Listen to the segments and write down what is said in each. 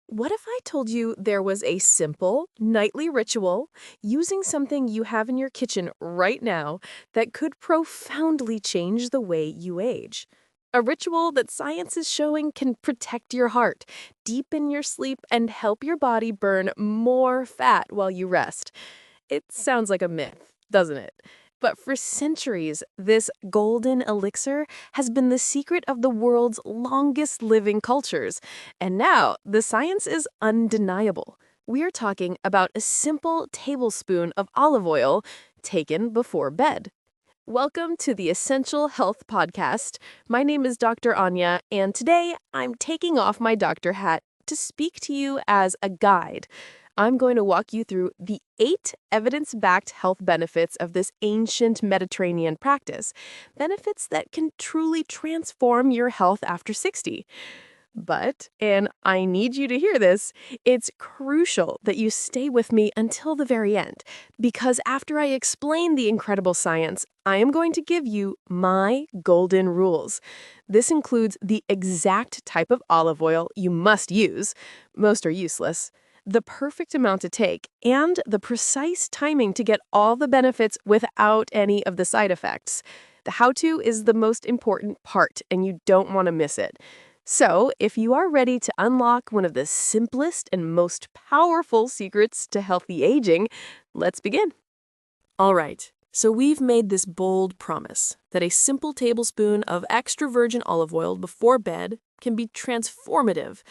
What if I told you there was a simple, nightly ritual using something you have in your kitchen right now that could profoundly change the way you age? A ritual that science is showing can protect your heart, deepen your sleep, and help your body burn more fat while you rest. It sounds like a myth, doesn't it? But for centuries, this golden elixir has been the secret of the world's longest living cultures. And now, the science is undeniable. We're talking about a simple tablespoon of olive oil taken before bed. Welcome to the Essential Health Podcast. My name is Dr. Anya, and today I'm taking off my doctor hat to speak to you as a guide. I'm going to walk you through the 8 evidence-backed health benefits of this ancient Mediterranean practice, benefits that can truly transform your health after 60. But, and I need you to hear this, it's crucial that you stay with me until the very end, because after I explain the incredible science, I am going to give you my golden rules. This includes the exact type of olive oil you must use, most are useless, the perfect amount to take, and the precise timing to get all the benefits without any of the side effects. The how-to is the most important part, and you don't want to miss it. So, if you are ready to unlock one of the simplest and most powerful secrets to healthy aging, let's begin. All right, so we've made this bold promise that a simple tablespoon of extra virgin olive oil before bed can be transformative.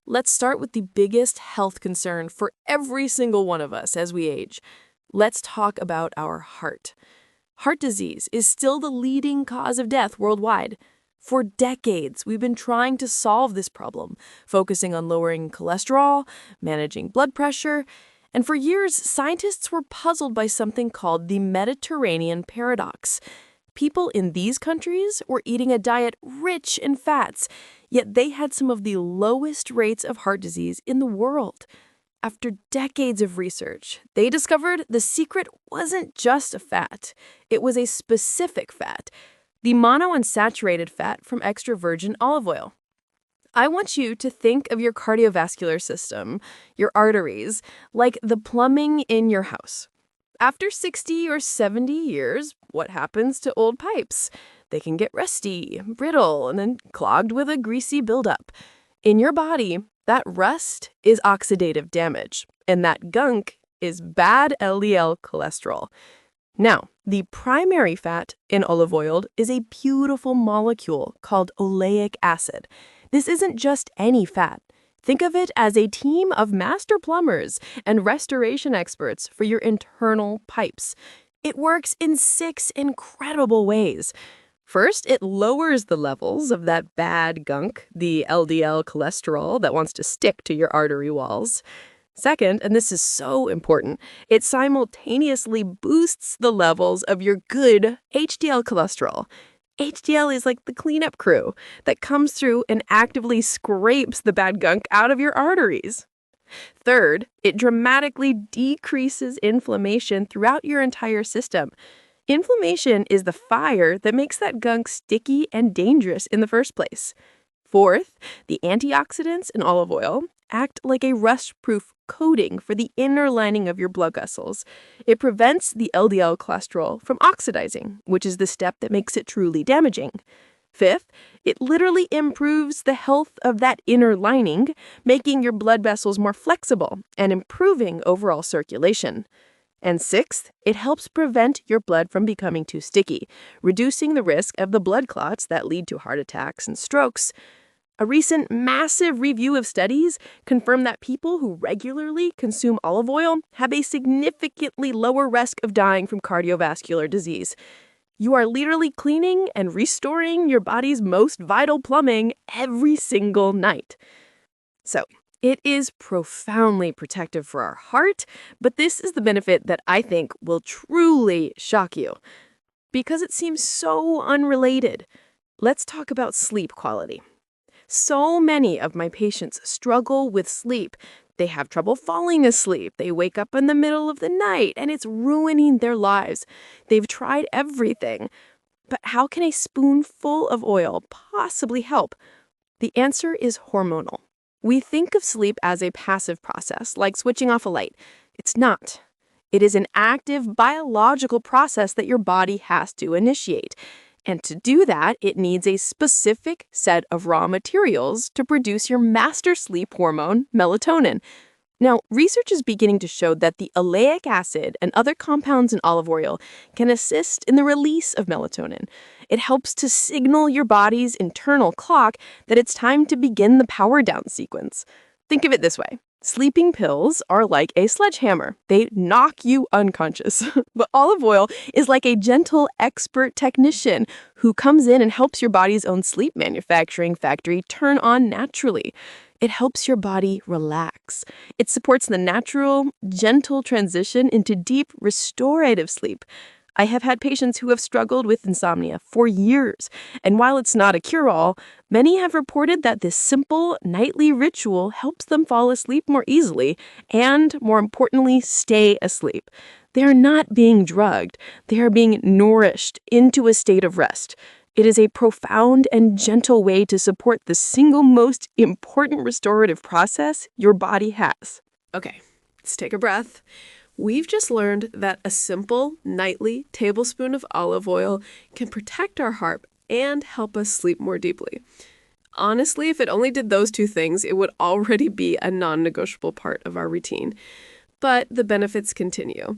Let's start with the biggest health concern for every single one of us as we age. Let's talk about our heart. Heart disease is still the leading cause of death worldwide. For decades, we've been trying to solve this problem, focusing on lowering cholesterol, managing blood pressure, and for years, scientists were puzzled by something called the Mediterranean paradox. People in these countries were eating a diet rich in fats, yet they had some of the lowest rates of heart disease in the world. After decades of research, they discovered the secret wasn't just a fat. It was a specific fat, the monounsaturated fat from extra virgin olive oil. I want you to think of your cardiovascular system, your arteries, like the plumbing in your house. After 60 or 70 years, what happens to old pipes? They can get rusty, brittle, and then clogged with a greasy buildup. In your body, that rust is oxidative damage, and that gunk is bad LDL cholesterol. Now, the primary fat in olive oil is a beautiful molecule called oleic acid. This isn't just any fat. Think of it as a team of master plumbers and restoration experts for your internal pipes. It works in 6 incredible ways. First, it lowers the levels of that bad gunk, the LDL cholesterol that wants to stick to your artery walls. Second, and this is so important, it simultaneously boosts the levels of your good HDL cholesterol. HDL is like the cleanup crew that comes through and actively scrapes the bad gunk out of your arteries. Third, it dramatically decreases inflammation throughout your entire system. Inflammation is the fire that makes that gunk sticky and dangerous in the first place. Fourth, the antioxidants in olive oil act like a rust-proof coating for the inner lining of your blood vessels. It prevents the LDL cholesterol from oxidizing, which is the step that makes it truly damaging. Fifth, it literally improves the health of that inner lining, making your blood vessels more flexible and improving overall circulation. And sixth, it helps prevent your blood from becoming too sticky, reducing the risk of the blood clots that lead to heart attacks and strokes. A recent massive review of studies confirmed that people who regularly consume olive oil have a significantly lower risk of dying from cardiovascular disease. You are literally cleaning and restoring your body's most vital plumbing every single night. So, it is profoundly protective for our heart, but this is the benefit that I think will truly shock you. Because it seems so unrelated, let's talk about sleep quality. So many of my patients struggle with sleep. They have trouble falling asleep. They wake up in the middle of the night, and it's ruining their lives. They've tried everything. But how can a spoonful of oil possibly help? The answer is hormonal. We think of sleep as a passive process, like switching off a light. It's not. It is an active biological process that your body has to initiate. And to do that, it needs a specific set of raw materials to produce your master sleep hormone, melatonin. Now, research is beginning to show that the oleic acid and other compounds in olive oil can assist in the release of melatonin. It helps to signal your body's internal clock that it's time to begin the power down sequence. Think of it this way. Sleeping pills are like a sledgehammer. They knock you unconscious. But olive oil is like a gentle expert technician who comes in and helps your body's own sleep manufacturing factory turn on naturally. It helps your body relax. It supports the natural, gentle transition into deep, restorative sleep. I have had patients who have struggled with insomnia for years, and while it's not a cure-all, many have reported that this simple, nightly ritual helps them fall asleep more easily and, more importantly, stay asleep. They are not being drugged. They are being nourished into a state of rest. It is a profound and gentle way to support the single most important restorative process your body has. Okay, let's take a breath. We've just learned that a simple nightly tablespoon of olive oil can protect our heart and help us sleep more deeply. Honestly, if it only did those two things, it would already be a non-negotiable part of our routine. But the benefits continue.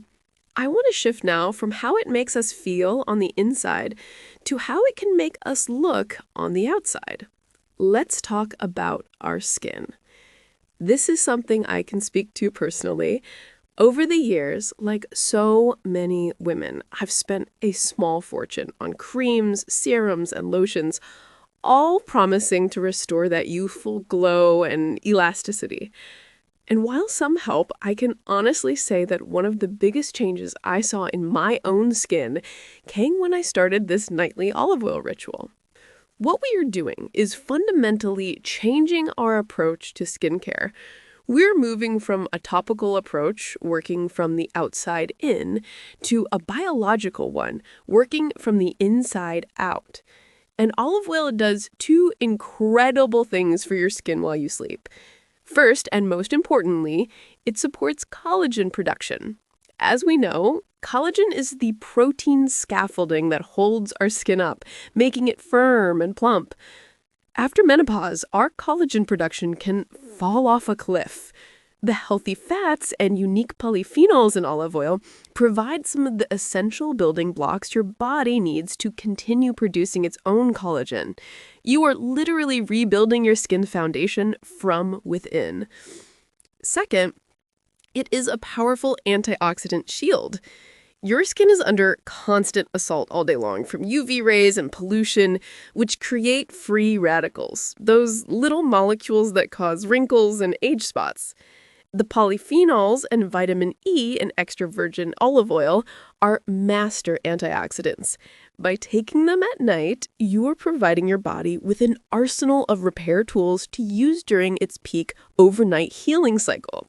I want to shift now from how it makes us feel on the inside to how it can make us look on the outside. Let's talk about our skin. This is something I can speak to personally. Over the years, like so many women, I've spent a small fortune on creams, serums, and lotions, all promising to restore that youthful glow and elasticity. And while some help, I can honestly say that one of the biggest changes I saw in my own skin came when I started this nightly olive oil ritual. What we are doing is fundamentally changing our approach to skincare. We're moving from a topical approach, working from the outside in, to a biological one, working from the inside out. And olive oil does two incredible things for your skin while you sleep. First, and most importantly, it supports collagen production. As we know, collagen is the protein scaffolding that holds our skin up, making it firm and plump. After menopause, our collagen production can fall off a cliff. The healthy fats and unique polyphenols in olive oil provide some of the essential building blocks your body needs to continue producing its own collagen. You are literally rebuilding your skin foundation from within. Second, it is a powerful antioxidant shield. Your skin is under constant assault all day long from UV rays and pollution, which create free radicals, those little molecules that cause wrinkles and age spots. The polyphenols and vitamin E in extra virgin olive oil are master antioxidants. By taking them at night, you are providing your body with an arsenal of repair tools to use during its peak overnight healing cycle.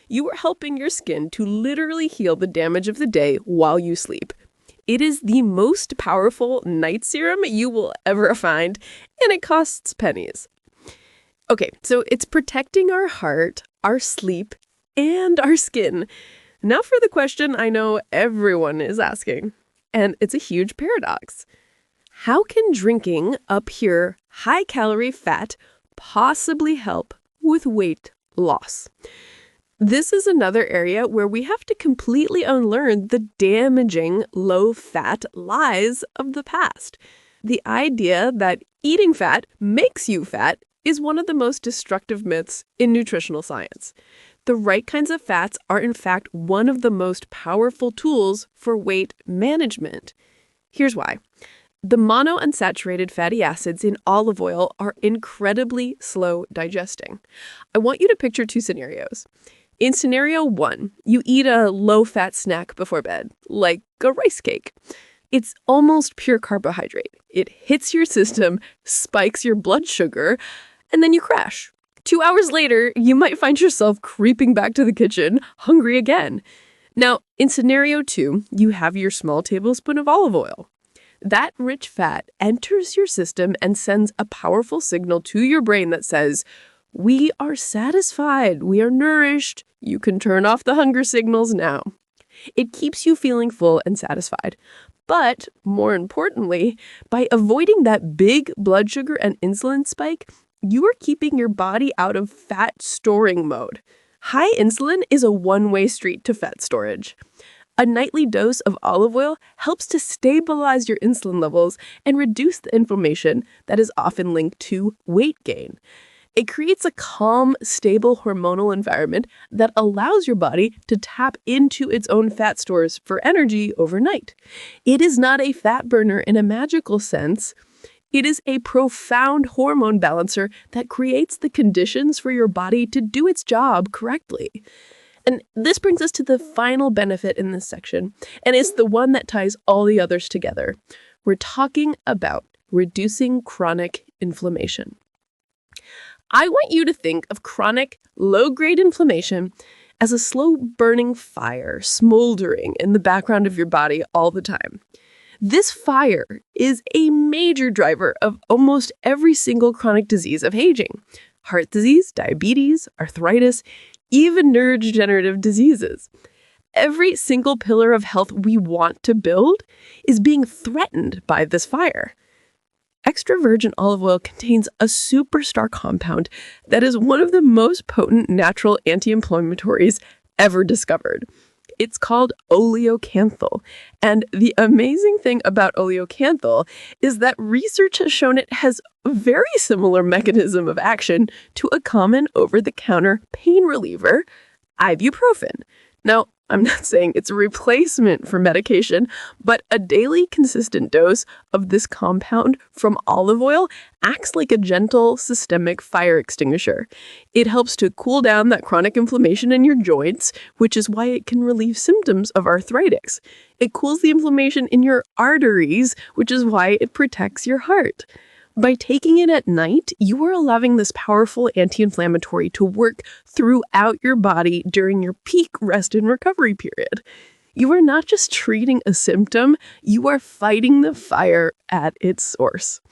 You are helping your skin to literally heal the damage of the day while you sleep. It is the most powerful night serum you will ever find, and it costs pennies. Okay, so it's protecting our heart, our sleep, and our skin. Now for the question I know everyone is asking, and it's a huge paradox. How can drinking a pure, high-calorie fat possibly help with weight loss? This is another area where we have to completely unlearn the damaging, low-fat lies of the past. The idea that eating fat makes you fat is one of the most destructive myths in nutritional science. The right kinds of fats are in fact one of the most powerful tools for weight management. Here's why. The monounsaturated fatty acids in olive oil are incredibly slow digesting. I want you to picture two scenarios. In scenario 1, you eat a low-fat snack before bed, like a rice cake. It's almost pure carbohydrate. It hits your system, spikes your blood sugar, and then you crash. 2 hours later, you might find yourself creeping back to the kitchen, hungry again. Now, in scenario 2, you have your small tablespoon of olive oil. That rich fat enters your system and sends a powerful signal to your brain that says, We are satisfied. We are nourished. You can turn off the hunger signals now. It keeps you feeling full and satisfied. But more importantly, by avoiding that big blood sugar and insulin spike, you are keeping your body out of fat storing mode. High insulin is a one-way street to fat storage. A nightly dose of olive oil helps to stabilize your insulin levels and reduce the inflammation that is often linked to weight gain. It creates a calm, stable hormonal environment that allows your body to tap into its own fat stores for energy overnight. It is not a fat burner in a magical sense. It is a profound hormone balancer that creates the conditions for your body to do its job correctly. And this brings us to the final benefit in this section, and it's the one that ties all the others together. We're talking about reducing chronic inflammation. I want you to think of chronic, low-grade inflammation as a slow-burning fire smoldering in the background of your body all the time. This fire is a major driver of almost every single chronic disease of aging: heart disease, diabetes, arthritis, even neurodegenerative diseases. Every single pillar of health we want to build is being threatened by this fire. Extra virgin olive oil contains a superstar compound that is one of the most potent natural anti-inflammatories ever discovered. It's called oleocanthal, and the amazing thing about oleocanthal is that research has shown it has a very similar mechanism of action to a common over-the-counter pain reliever, Ibuprofen. Now, I'm not saying it's a replacement for medication, but a daily consistent dose of this compound from olive oil acts like a gentle systemic fire extinguisher. It helps to cool down that chronic inflammation in your joints, which is why it can relieve symptoms of arthritis. It cools the inflammation in your arteries, which is why it protects your heart. By taking it at night, you are allowing this powerful anti-inflammatory to work throughout your body during your peak rest and recovery period. You are not just treating a symptom, you are fighting the fire at its source.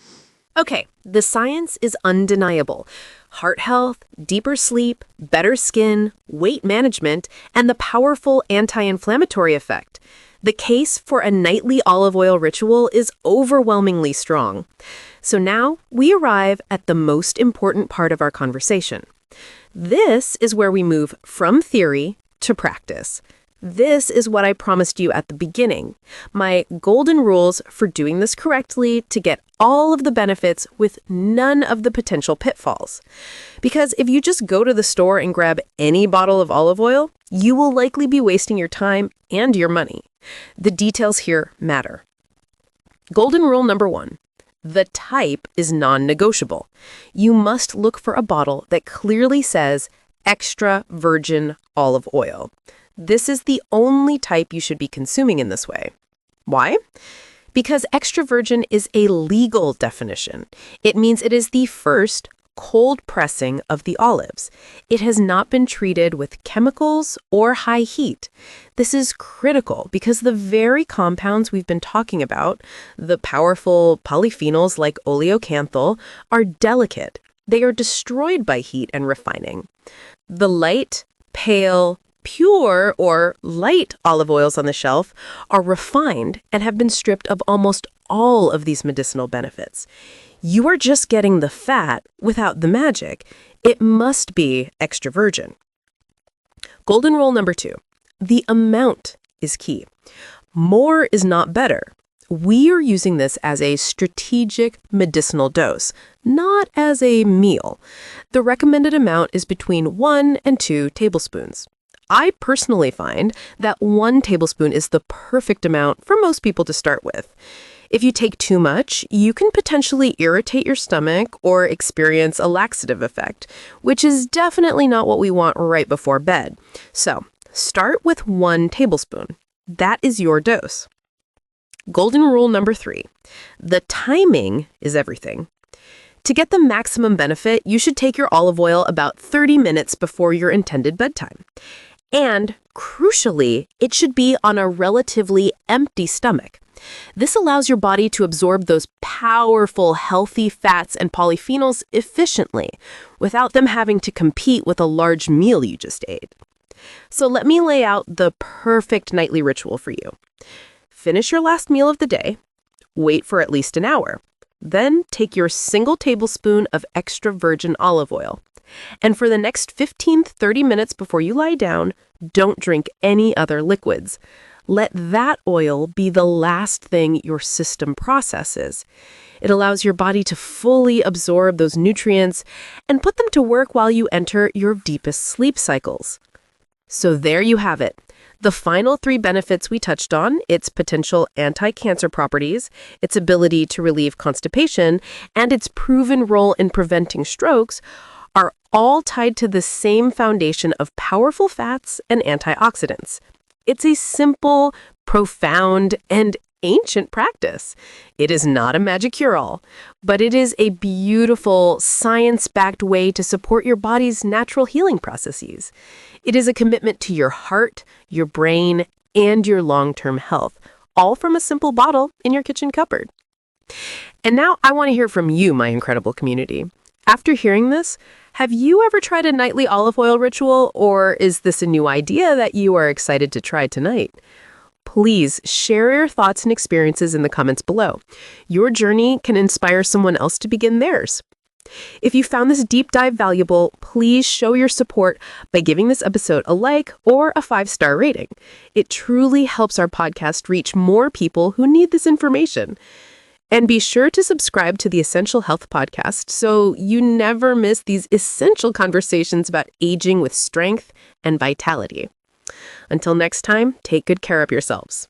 Okay, the science is undeniable. Heart health, deeper sleep, better skin, weight management, and the powerful anti-inflammatory effect. The case for a nightly olive oil ritual is overwhelmingly strong. So now we arrive at the most important part of our conversation. This is where we move from theory to practice. This is what I promised you at the beginning, my golden rules for doing this correctly to get all of the benefits with none of the potential pitfalls. Because if you just go to the store and grab any bottle of olive oil, you will likely be wasting your time and your money. The details here matter. Golden rule number 1. The type is non-negotiable. You must look for a bottle that clearly says extra virgin olive oil. This is the only type you should be consuming in this way. Why? Because extra virgin is a legal definition. It means it is the first cold pressing of the olives. It has not been treated with chemicals or high heat. This is critical because the very compounds we've been talking about, the powerful polyphenols like oleocanthal, are delicate. They are destroyed by heat and refining. The light, pale, pure or light olive oils on the shelf are refined and have been stripped of almost all of these medicinal benefits. You are just getting the fat without the magic. It must be extra virgin. Golden rule number 2. The amount is key. More is not better. We are using this as a strategic medicinal dose, not as a meal. The recommended amount is between 1 and 2 tablespoons. I personally find that 1 tablespoon is the perfect amount for most people to start with. If you take too much, you can potentially irritate your stomach or experience a laxative effect, which is definitely not what we want right before bed. So, start with 1 tablespoon. That is your dose. Golden rule number 3. The timing is everything. To get the maximum benefit, you should take your olive oil about 30 minutes before your intended bedtime. And, crucially, it should be on a relatively empty stomach. This allows your body to absorb those powerful, healthy fats and polyphenols efficiently, without them having to compete with a large meal you just ate. So let me lay out the perfect nightly ritual for you. Finish your last meal of the day, wait for at least an hour, then take your single tablespoon of extra virgin olive oil. And for the next 15-30 minutes before you lie down, don't drink any other liquids. Let that oil be the last thing your system processes. It allows your body to fully absorb those nutrients and put them to work while you enter your deepest sleep cycles. So there you have it. The final 3 benefits we touched on, its potential anti-cancer properties, its ability to relieve constipation, and its proven role in preventing strokes, are all tied to the same foundation of powerful fats and antioxidants. It's a simple, profound, and ancient practice. It is not a magic cure-all, but it is a beautiful, science-backed way to support your body's natural healing processes. It is a commitment to your heart, your brain, and your long-term health, all from a simple bottle in your kitchen cupboard. And now I want to hear from you, my incredible community. After hearing this, have you ever tried a nightly olive oil ritual, or is this a new idea that you are excited to try tonight? Please share your thoughts and experiences in the comments below. Your journey can inspire someone else to begin theirs. If you found this deep dive valuable, please show your support by giving this episode a like or a 5-star rating. It truly helps our podcast reach more people who need this information. And be sure to subscribe to the Essential Health Podcast so you never miss these essential conversations about aging with strength and vitality. Until next time, take good care of yourselves.